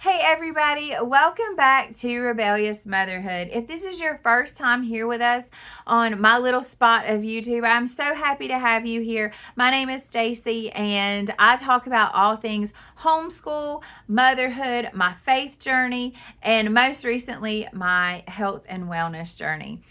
Hey everybody, welcome back to Rebellious Motherhood. If this is your first time here with us on my little spot of YouTube, I'm so happy to have you here. My name is Stacey and I talk about all things homeschool, motherhood, my faith journey, and most recently, my health and wellness journey.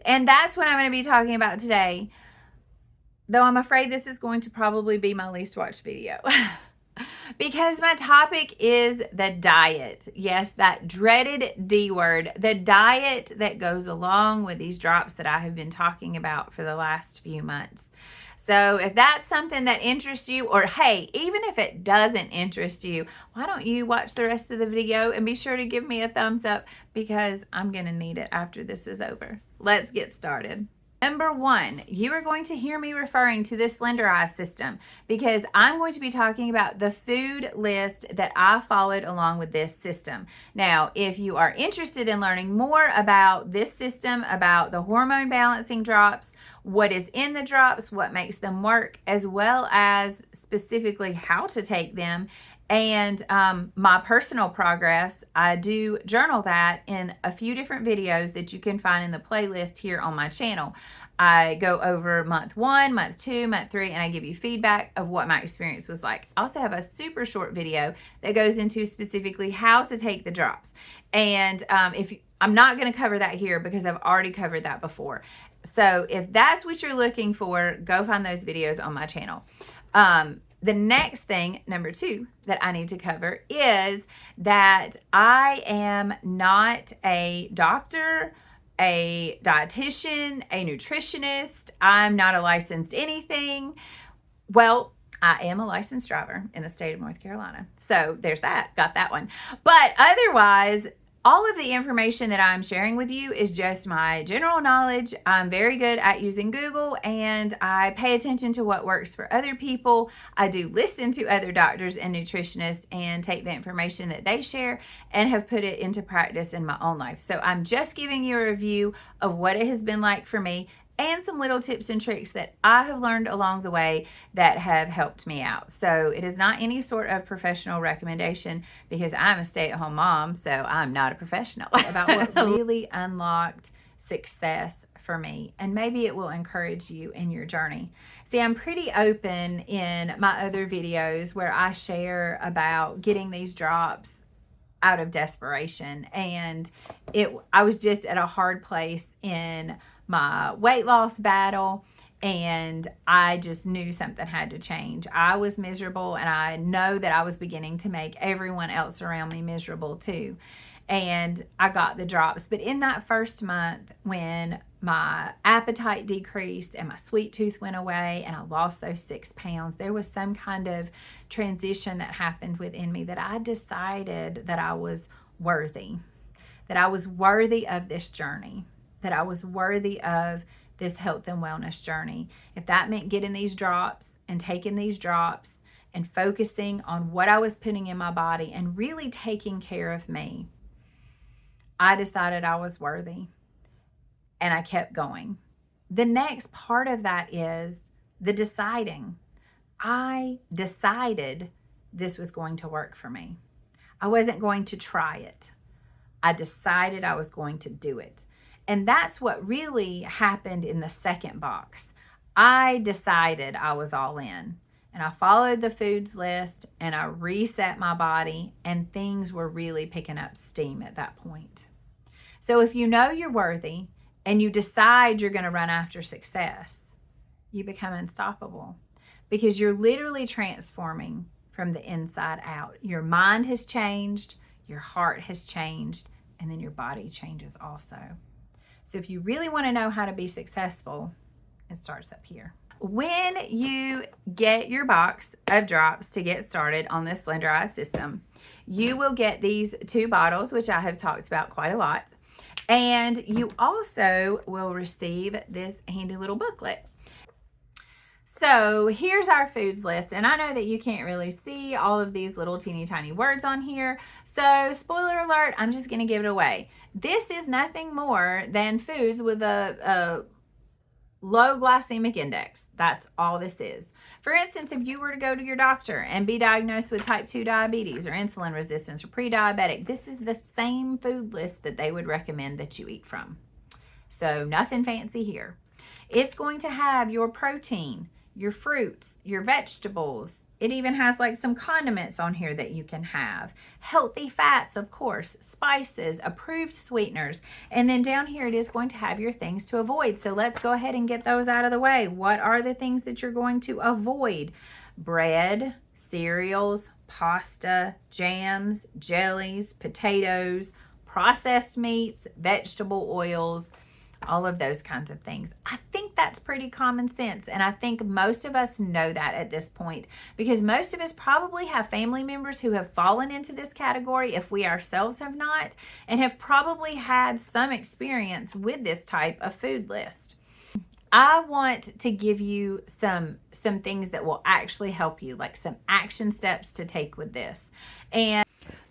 And that's what I'm going to be talking about today, though I'm afraid this is going to probably be my least watched video. Because my topic is the diet. Yes, that dreaded D word, the diet that goes along with these drops that I have been talking about for the last few months. So if that's something that interests you, or hey, even if it doesn't interest you, why don't you watch the rest of the video and be sure to give me a thumbs up because I'm going to need it after this is over. Let's get started. Number one, you are going to hear me referring to this Slenderiiz system because I'm going to be talking about the food list that I followed along with this system. Now, if you are interested in learning more about this system, about the hormone balancing drops, what is in the drops, what makes them work, as well as specifically how to take them, and my personal progress, I do journal that in a few different videos that you can find in the playlist here on my channel. I go over month 1, month 2, month 3, and I give you feedback of what my experience was like. I also have a super short video that goes into specifically how to take the drops. And I'm not going to cover that here because I've already covered that before. So if that's what you're looking for, go find those videos on my channel. The next thing, number 2, that I need to cover is that I am not a doctor, a dietitian, a nutritionist. I'm not a licensed anything. Well, I am a licensed driver in the state of North Carolina. So there's that, got that one. But otherwise, all of the information that I'm sharing with you is just my general knowledge. I'm very good at using Google and I pay attention to what works for other people. I do listen to other doctors and nutritionists and take the information that they share and have put it into practice in my own life. So I'm just giving you a review of what it has been like for me and some little tips and tricks that I have learned along the way that have helped me out. So it is not any sort of professional recommendation because I'm a stay-at-home mom, so I'm not a professional. About what really unlocked success for me, and maybe it will encourage you in your journey. See, I'm pretty open in my other videos where I share about getting these drops out of desperation, and I was just at a hard place in my weight loss battle and I just knew something had to change. I was miserable and I know that I was beginning to make everyone else around me miserable too. And I got the drops. But in that first month, when my appetite decreased and my sweet tooth went away and I lost those 6 pounds, there was some kind of transition that happened within me that I decided that I was worthy, that I was worthy of this journey, that I was worthy of this health and wellness journey. If that meant getting these drops and taking these drops and focusing on what I was putting in my body and really taking care of me, I decided I was worthy and I kept going. The next part of that is the deciding. I decided this was going to work for me. I wasn't going to try it. I decided I was going to do it. And that's what really happened in the second box. I decided I was all in and I followed the foods list and I reset my body and things were really picking up steam at that point. So if you know you're worthy and you decide you're going to run after success, you become unstoppable because you're literally transforming from the inside out. Your mind has changed, your heart has changed, and then your body changes also. So if you really want to know how to be successful, it starts up here. When you get your box of drops to get started on this Slenderiiz system, you will get these 2 bottles, which I have talked about quite a lot. And you also will receive this handy little booklet. So here's our foods list, and I know that you can't really see all of these little teeny tiny words on here, so spoiler alert, I'm just going to give it away. This is nothing more than foods with a low glycemic index. That's all this is. For instance, if you were to go to your doctor and be diagnosed with type 2 diabetes or insulin resistance or pre-diabetic, this is the same food list that they would recommend that you eat from. So nothing fancy here. It's going to have your protein, your fruits, your vegetables. It even has like some condiments on here that you can have. Healthy fats, of course, spices, approved sweeteners. And then down here it is going to have your things to avoid. So let's go ahead and get those out of the way. What are the things that you're going to avoid? Bread, cereals, pasta, jams, jellies, potatoes, processed meats, vegetable oils, all of those kinds of things. I think that's pretty common sense. And I think most of us know that at this point, because most of us probably have family members who have fallen into this category, if we ourselves have not, and have probably had some experience with this type of food list. I want to give you some things that will actually help you, like some action steps to take with this. And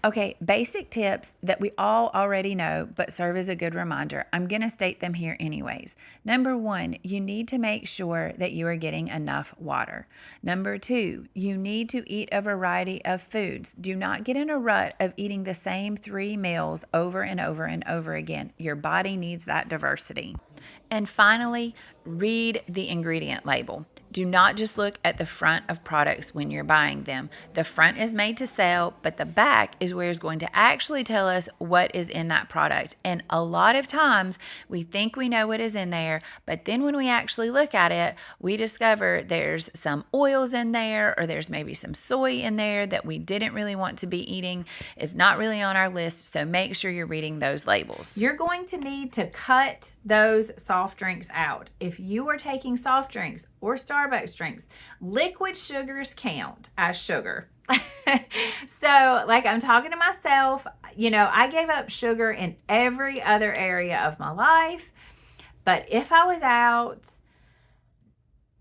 okay, basic tips that we all already know, but serve as a good reminder. I'm going to state them here anyways. Number 1, you need to make sure that you are getting enough water. Number 2, you need to eat a variety of foods. Do not get in a rut of eating the same 3 meals over and over and over again. Your body needs that diversity. And finally, read the ingredient label. Do not just look at the front of products when you're buying them. The front is made to sell, but the back is where it's going to actually tell us what is in that product. And a lot of times we think we know what is in there, but then when we actually look at it, we discover there's some oils in there, or there's maybe some soy in there that we didn't really want to be eating. It's not really on our list, so make sure you're reading those labels. You're going to need to cut those soft drinks out. If you are taking soft drinks or Starbucks drinks, liquid sugars count as sugar. So like I'm talking to myself, you know, I gave up sugar in every other area of my life. But if I was out,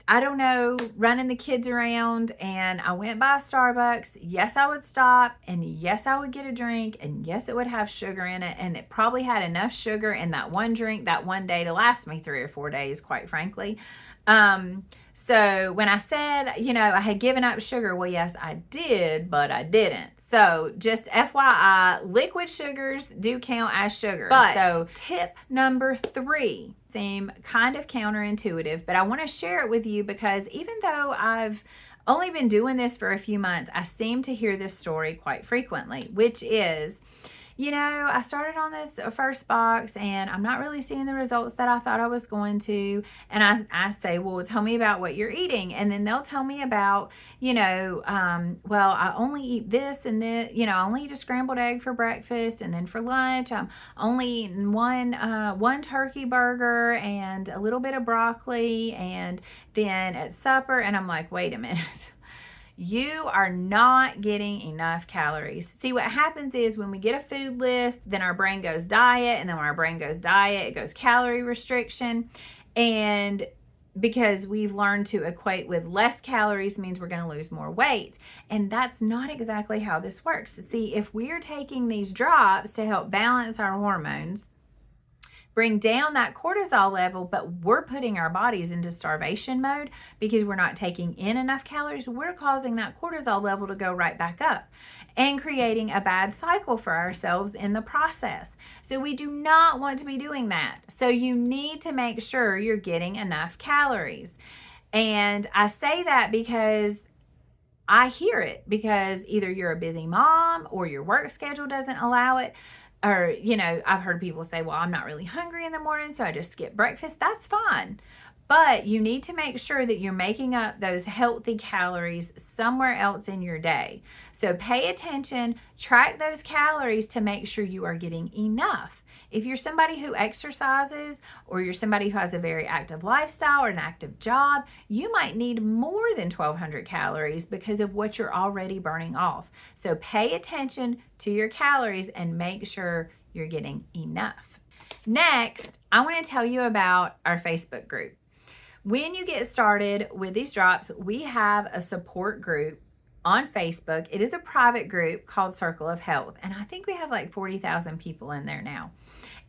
I don't know, running the kids around and I went by Starbucks, yes, I would stop, and yes, I would get a drink, and yes, it would have sugar in it, and it probably had enough sugar in that one drink that one day to last me 3 or 4 days, quite frankly. So when I said, you know, I had given up sugar, well, yes, I did, but I didn't. So just FYI, liquid sugars do count as sugar. But so tip number 3 seem kind of counterintuitive, but I want to share it with you because even though I've only been doing this for a few months, I seem to hear this story quite frequently, which is, you know, I started on this first box and I'm not really seeing the results that I thought I was going to. And I say, well, tell me about what you're eating. And then they'll tell me about, you know, well, I only eat this and this, you know, I only eat a scrambled egg for breakfast. And then for lunch, I'm only eating one turkey burger and a little bit of broccoli. And then at supper, and I'm like, wait a minute. You are not getting enough calories. See, what happens is when we get a food list, then our brain goes diet, and then when our brain goes diet, it goes calorie restriction. And because we've learned to equate with less calories means we're going to lose more weight. And that's not exactly how this works. See, if we're taking these drops to help balance our hormones, bring down that cortisol level, but we're putting our bodies into starvation mode because we're not taking in enough calories, we're causing that cortisol level to go right back up and creating a bad cycle for ourselves in the process. So we do not want to be doing that. So you need to make sure you're getting enough calories. And I say that because I hear it, because either you're a busy mom or your work schedule doesn't allow it. Or, you know, I've heard people say, well, I'm not really hungry in the morning, so I just skip breakfast. That's fine. But you need to make sure that you're making up those healthy calories somewhere else in your day. So pay attention, track those calories to make sure you are getting enough. If you're somebody who exercises, or you're somebody who has a very active lifestyle or an active job, you might need more than 1,200 calories because of what you're already burning off. So pay attention to your calories and make sure you're getting enough. Next, I want to tell you about our Facebook group. When you get started with these drops, we have a support group on Facebook. It is a private group called Circle of Health, and I think we have like 40,000 people in there now.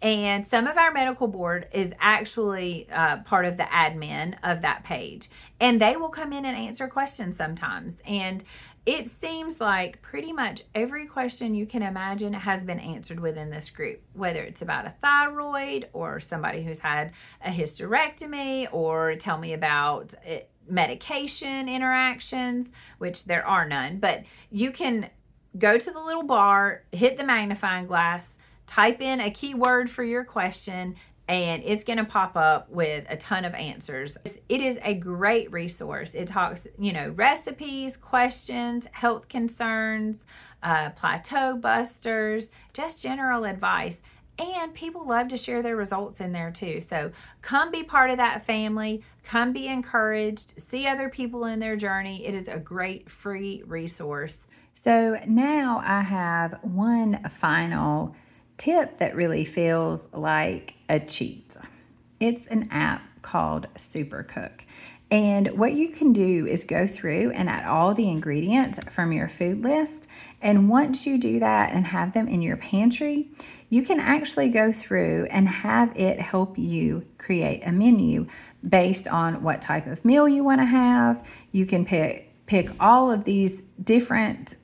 And some of our medical board is actually part of the admin of that page. And they will come in and answer questions sometimes. And it seems like pretty much every question you can imagine has been answered within this group, whether it's about a thyroid or somebody who's had a hysterectomy, or tell me about medication interactions, which there are none. But you can go to the little bar, hit the magnifying glass, type in a keyword for your question, and it's going to pop up with a ton of answers. It is a great resource. It talks, recipes, questions, health concerns, plateau busters, just general advice. And people love to share their results in there too. So come be part of that family. Come be encouraged. See other people in their journey. It is a great free resource. So now I have one final tip that really feels like a cheat. It's an app called Supercook. And what you can do is go through and add all the ingredients from your food list. And once you do that and have them in your pantry, you can actually go through and have it help you create a menu based on what type of meal you want to have. You can pick all of these different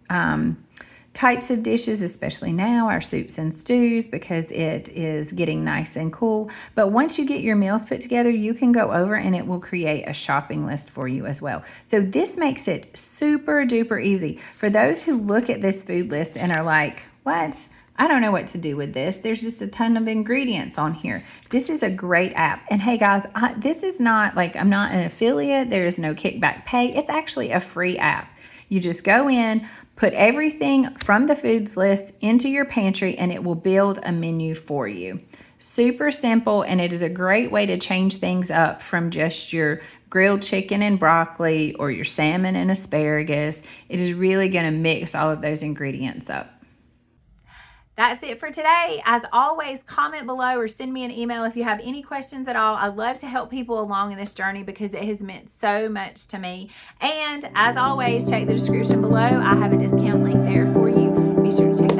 types of dishes, especially now, our soups and stews, because it is getting nice and cool. But once you get your meals put together, you can go over and it will create a shopping list for you as well. So this makes it super duper easy for those who look at this food list and are like, what? I don't know what to do with this. There's just a ton of ingredients on here. This is a great app. And hey guys, this is not like, I'm not an affiliate. There is no kickback pay. It's actually a free app. You just go in, put everything from the foods list into your pantry, and it will build a menu for you. Super simple, and it is a great way to change things up from just your grilled chicken and broccoli or your salmon and asparagus. It is really going to mix all of those ingredients up. That's it for today. As always, comment below or send me an email if you have any questions at all. I love to help people along in this journey because it has meant so much to me. And as always, check the description below. I have a discount link there for you. Be sure to check